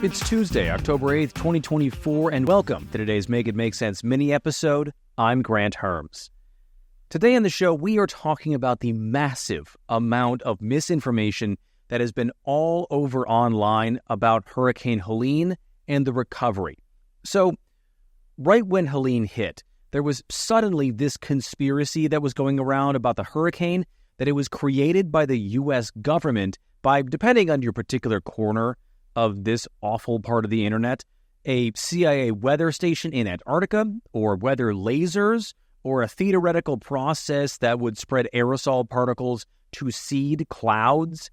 It's Tuesday, October 8th, 2024, and welcome to today's Make It Make Sense mini-episode. I'm Grant Herms. Today on the show, we are talking about the massive amount of misinformation that has been all over online about Hurricane Helene and the recovery. So, right when Helene hit, there was suddenly this conspiracy that was going around about the hurricane, that it was created by the U.S. government by, depending on your particular corner of this awful part of the internet, a CIA weather station in Antarctica, or weather lasers, or a theoretical process that would spread aerosol particles to seed clouds.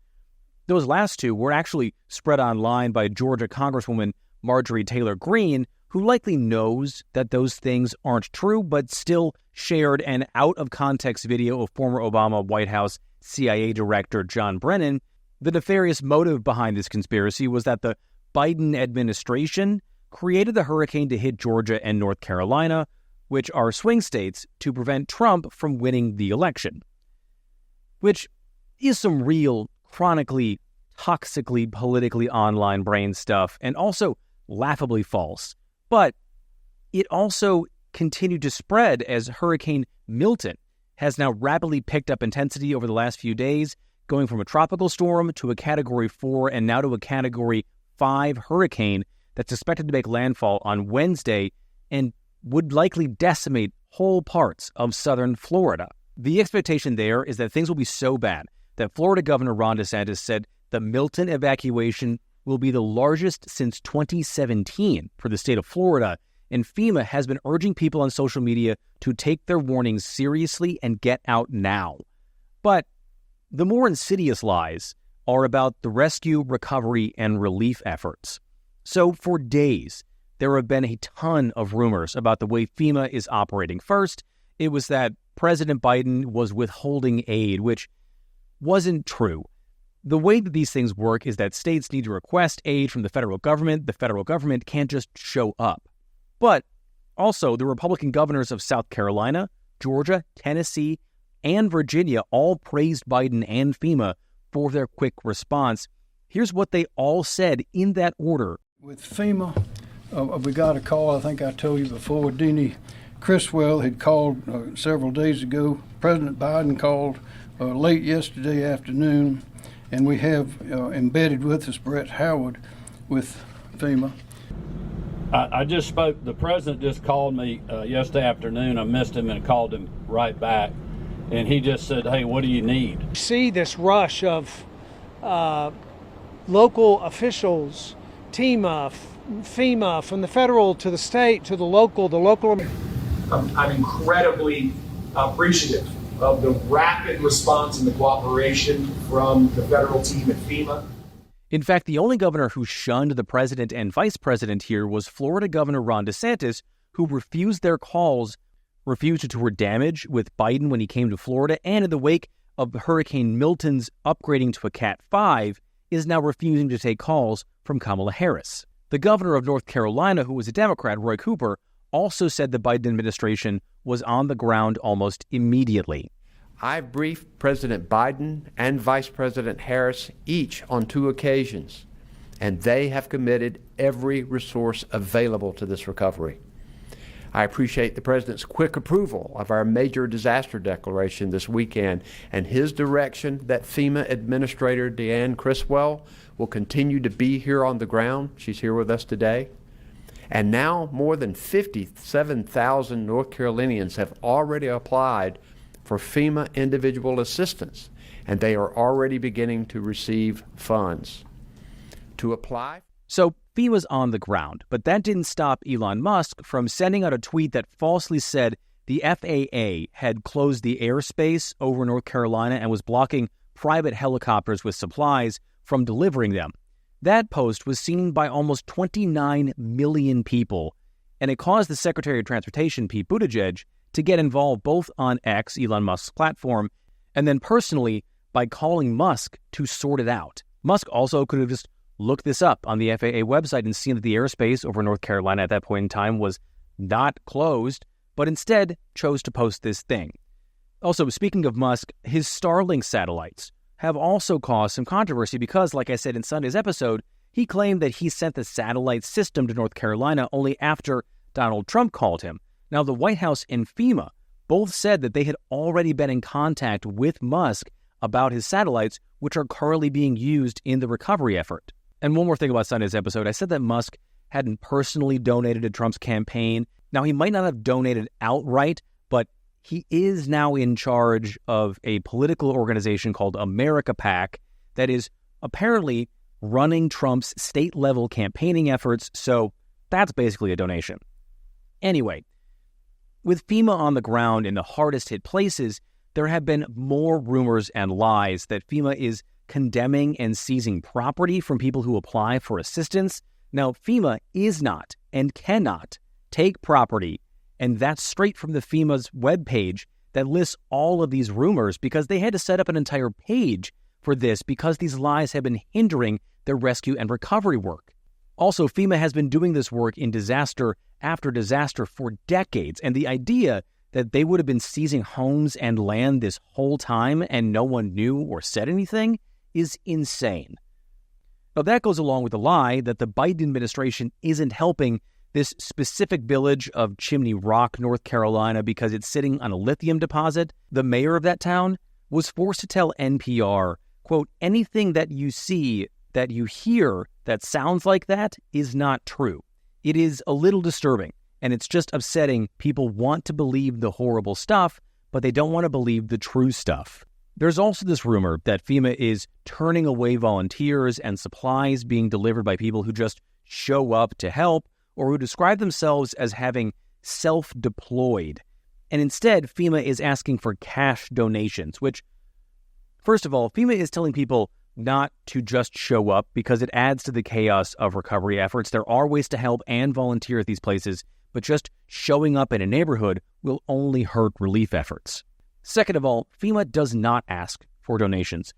Those last two were actually spread online by Georgia Congresswoman Marjorie Taylor Greene, who likely knows that those things aren't true, but still shared an out-of-context video of former Obama White House CIA Director John Brennan. The nefarious motive behind this conspiracy was that the Biden administration created the hurricane to hit Georgia and North Carolina, which are swing states, to prevent Trump from winning the election. Which is some real, chronically, toxically, politically online brain stuff, and also laughably false. But it also continued to spread as Hurricane Milton has now rapidly picked up intensity over the last few days, going from a tropical storm to a Category 4 and now to a Category 5 hurricane that's expected to make landfall on Wednesday and would likely decimate whole parts of southern Florida. The expectation there is that things will be so bad that Florida Governor Ron DeSantis said the Milton evacuation will be the largest since 2017 for the state of Florida, and FEMA has been urging people on social media to take their warnings seriously and get out now. But the more insidious lies are about the rescue, recovery, and relief efforts. So for days, there have been a ton of rumors about the way FEMA is operating. First, it was that President Biden was withholding aid, which wasn't true. The way that these things work is that states need to request aid from the federal government. The federal government can't just show up. But also, the Republican governors of South Carolina, Georgia, Tennessee, and Virginia all praised Biden and FEMA for their quick response. Here's what they all said in that order. With FEMA, we got a call, I think I told you before, Deanie Criswell had called several days ago. President Biden called late yesterday afternoon, and we have embedded with us Brett Howard with FEMA. I just spoke, the president just called me yesterday afternoon. I missed him and called him right back. And he just said, hey, what do you need? See this rush of local officials, TEMA, FEMA, from the federal to the state to the local. I'm incredibly appreciative of the rapid response and the cooperation from the federal team at FEMA. In fact, the only governor who shunned the president and vice president here was Florida Governor Ron DeSantis, who refused their calls, refused to tour damage with Biden when he came to Florida, and in the wake of Hurricane Milton's upgrading to a Cat 5, is now refusing to take calls from Kamala Harris. The governor of North Carolina, who was a Democrat, Roy Cooper, also said the Biden administration was on the ground almost immediately. I briefed President Biden and Vice President Harris each on 2 occasions, and they have committed every resource available to this recovery. I appreciate the President's quick approval of our major disaster declaration this weekend and his direction that FEMA Administrator Deanne Criswell will continue to be here on the ground. She's here with us today. And now more than 57,000 North Carolinians have already applied for FEMA individual assistance, and they are already beginning to receive funds. To apply? So FEMA's on the ground, but that didn't stop Elon Musk from sending out a tweet that falsely said the FAA had closed the airspace over North Carolina and was blocking private helicopters with supplies from delivering them. That post was seen by almost 29 million people, and it caused the Secretary of Transportation, Pete Buttigieg, to get involved both on X, Elon Musk's platform, and then personally by calling Musk to sort it out. Musk also could have just looked this up on the FAA website and seen that the airspace over North Carolina at that point in time was not closed, but instead chose to post this thing. Also, speaking of Musk, his Starlink satellites have also caused some controversy because, like I said in Sunday's episode, He claimed that he sent the satellite system to North Carolina only after Donald Trump called him. Now, the White House and FEMA both said that they had already been in contact with Musk about his satellites, which are currently being used in the recovery effort. And one more thing about Sunday's episode, I said that Musk hadn't personally donated to Trump's campaign. Now, he might not have donated outright, but he is now in charge of a political organization called America PAC that is apparently running Trump's state-level campaigning efforts, so that's basically a donation. Anyway, with FEMA on the ground in the hardest-hit places, there have been more rumors and lies that FEMA is condemning and seizing property from people who apply for assistance. Now, FEMA is not and cannot take property, and that's straight from the FEMA's webpage that lists all of these rumors because they had to set up an entire page for this because these lies have been hindering their rescue and recovery work. Also, FEMA has been doing this work in disaster after disaster for decades, and the idea that they would have been seizing homes and land this whole time and no one knew or said anything is insane. Now, that goes along with the lie that the Biden administration isn't helping this specific village of Chimney Rock, North Carolina, because it's sitting on a lithium deposit. The mayor of that town was forced to tell NPR, quote, anything that you see, that you hear that sounds like that is not true. It is a little disturbing, and it's just upsetting. People want to believe the horrible stuff, but they don't want to believe the true stuff. There's also this rumor that FEMA is turning away volunteers and supplies being delivered by people who just show up to help or who describe themselves as having self-deployed. And instead, FEMA is asking for cash donations, which, first of all, FEMA is telling people not to just show up because it adds to the chaos of recovery efforts. There are ways to help and volunteer at these places, but just showing up in a neighborhood will only hurt relief efforts. Second of all, FEMA does not ask for donations.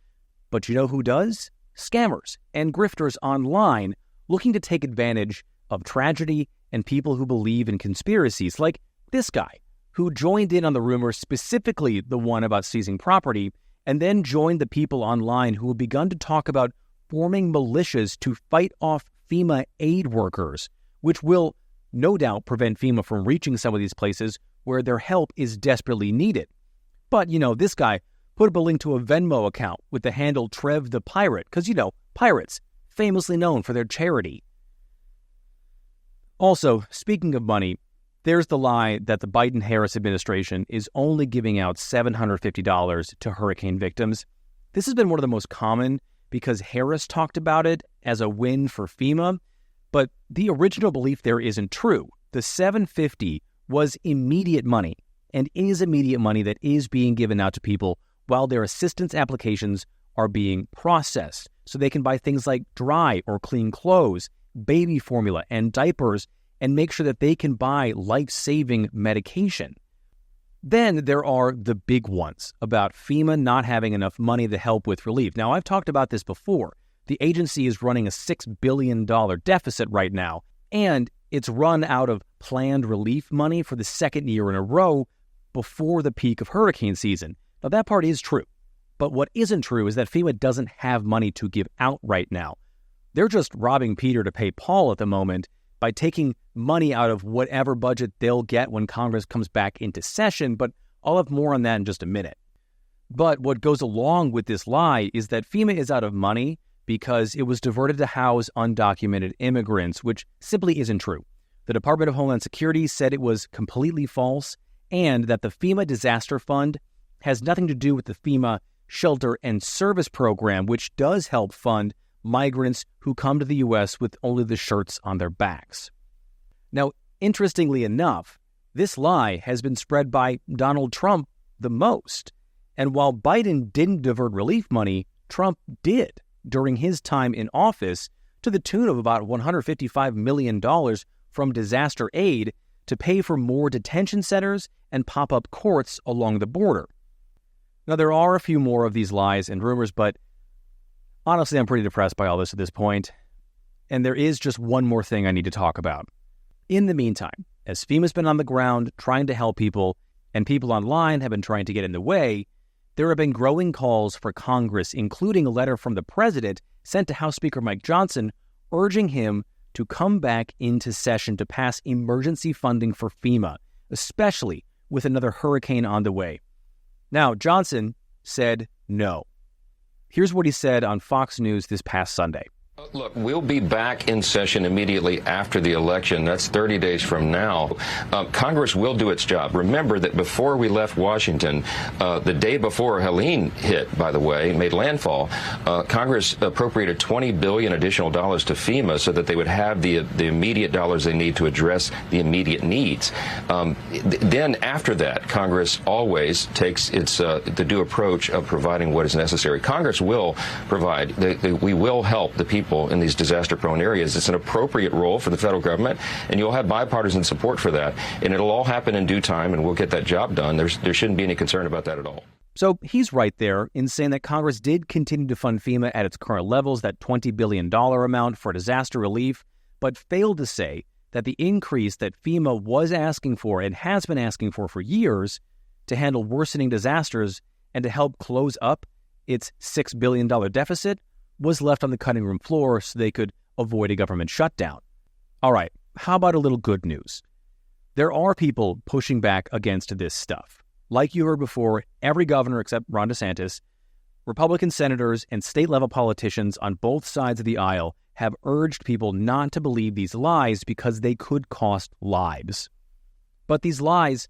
But you know who does? Scammers and grifters online looking to take advantage of tragedy and people who believe in conspiracies, like this guy, who joined in on the rumors, specifically the one about seizing property, and then joined the people online who have begun to talk about forming militias to fight off FEMA aid workers, which will no doubt prevent FEMA from reaching some of these places where their help is desperately needed. But, this guy put up a link to a Venmo account with the handle Trev the Pirate, because, pirates, famously known for their charity. Also, speaking of money, there's the lie that the Biden-Harris administration is only giving out $750 to hurricane victims. This has been one of the most common because Harris talked about it as a win for FEMA, but the original belief there isn't true. The $750 was immediate money, and is immediate money that is being given out to people while their assistance applications are being processed, so they can buy things like dry or clean clothes, baby formula, and diapers, and make sure that they can buy life-saving medication. Then there are the big ones about FEMA not having enough money to help with relief. Now, I've talked about this before. The agency is running a $6 billion deficit right now, and it's run out of planned relief money for the second year in a row before the peak of hurricane season. Now, that part is true. But what isn't true is that FEMA doesn't have money to give out right now. They're just robbing Peter to pay Paul at the moment by taking money out of whatever budget they'll get when Congress comes back into session, but I'll have more on that in just a minute. But what goes along with this lie is that FEMA is out of money because it was diverted to house undocumented immigrants, which simply isn't true. The Department of Homeland Security said it was completely false, and that the FEMA Disaster Fund has nothing to do with the FEMA Shelter and Service Program, which does help fund migrants who come to the U.S. with only the shirts on their backs. Now, interestingly enough, this lie has been spread by Donald Trump the most. And while Biden didn't divert relief money, Trump did during his time in office to the tune of about $155 million from disaster aid to pay for more detention centers and pop-up courts along the border. Now, there are a few more of these lies and rumors, but honestly, I'm pretty depressed by all this at this point. And there is just one more thing I need to talk about. In the meantime, as FEMA's been on the ground trying to help people, and people online have been trying to get in the way, there have been growing calls for Congress, including a letter from the president sent to House Speaker Mike Johnson urging him to come back into session to pass emergency funding for FEMA, especially with another hurricane on the way. Now, Johnson said no. Here's what he said on Fox News this past Sunday. Look, we'll be back in session immediately after the election. That's 30 days from now. Congress will do its job. Remember that before we left Washington, the day before Helene hit, by the way, made landfall, Congress appropriated $20 billion additional dollars to FEMA so that they would have the immediate dollars they need to address the immediate needs. Then after that, Congress always takes the due approach of providing what is necessary. Congress will provide. We will help the people in these disaster-prone areas. It's an appropriate role for the federal government, and you'll have bipartisan support for that. And it'll all happen in due time, and we'll get that job done. There shouldn't be any concern about that at all. So he's right there in saying that Congress did continue to fund FEMA at its current levels, that $20 billion amount for disaster relief, but failed to say that the increase that FEMA was asking for and has been asking for years to handle worsening disasters and to help close up its $6 billion deficit was left on the cutting room floor so they could avoid a government shutdown. All right, how about a little good news? There are people pushing back against this stuff. Like you heard before, every governor except Ron DeSantis, Republican senators, and state-level politicians on both sides of the aisle have urged people not to believe these lies because they could cost lives. But these lies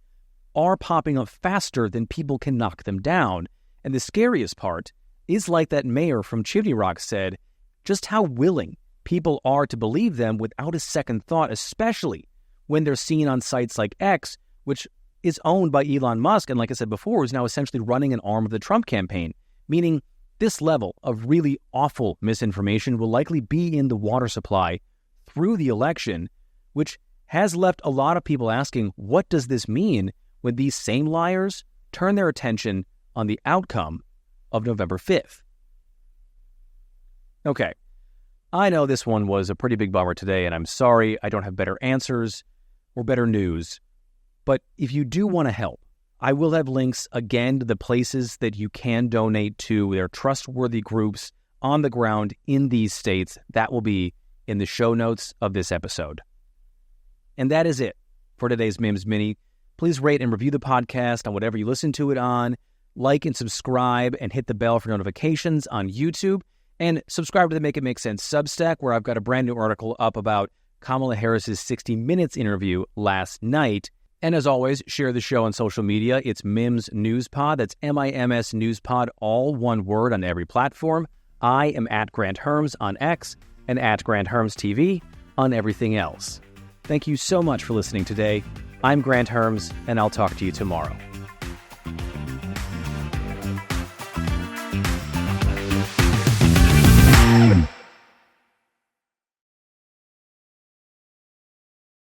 are popping up faster than people can knock them down, and the scariest part is, like that mayor from Chimney Rock said, just how willing people are to believe them without a second thought, especially when they're seen on sites like X, which is owned by Elon Musk and, like I said before, is now essentially running an arm of the Trump campaign, meaning this level of really awful misinformation will likely be in the water supply through the election, which has left a lot of people asking, what does this mean when these same liars turn their attention on the outcome of November 5th. Okay, I know this one was a pretty big bummer today, and I'm sorry I don't have better answers or better news. But if you do want to help, I will have links again to the places that you can donate to. They're trustworthy groups on the ground in these states. That will be in the show notes of this episode. And that is it for today's MIMS Mini. Please rate and review the podcast on whatever you listen to it on. Like and subscribe and hit the bell for notifications on YouTube. And subscribe to the Make It Make Sense Substack, where I've got a brand new article up about Kamala Harris's 60 Minutes interview last night. And as always, share the show on social media. It's MIMS News Pod. That's MIMS News Pod, all one word on every platform. I am at Grant Herms on X and at Grant Herms TV on everything else. Thank you so much for listening today. I'm Grant Herms, and I'll talk to you tomorrow.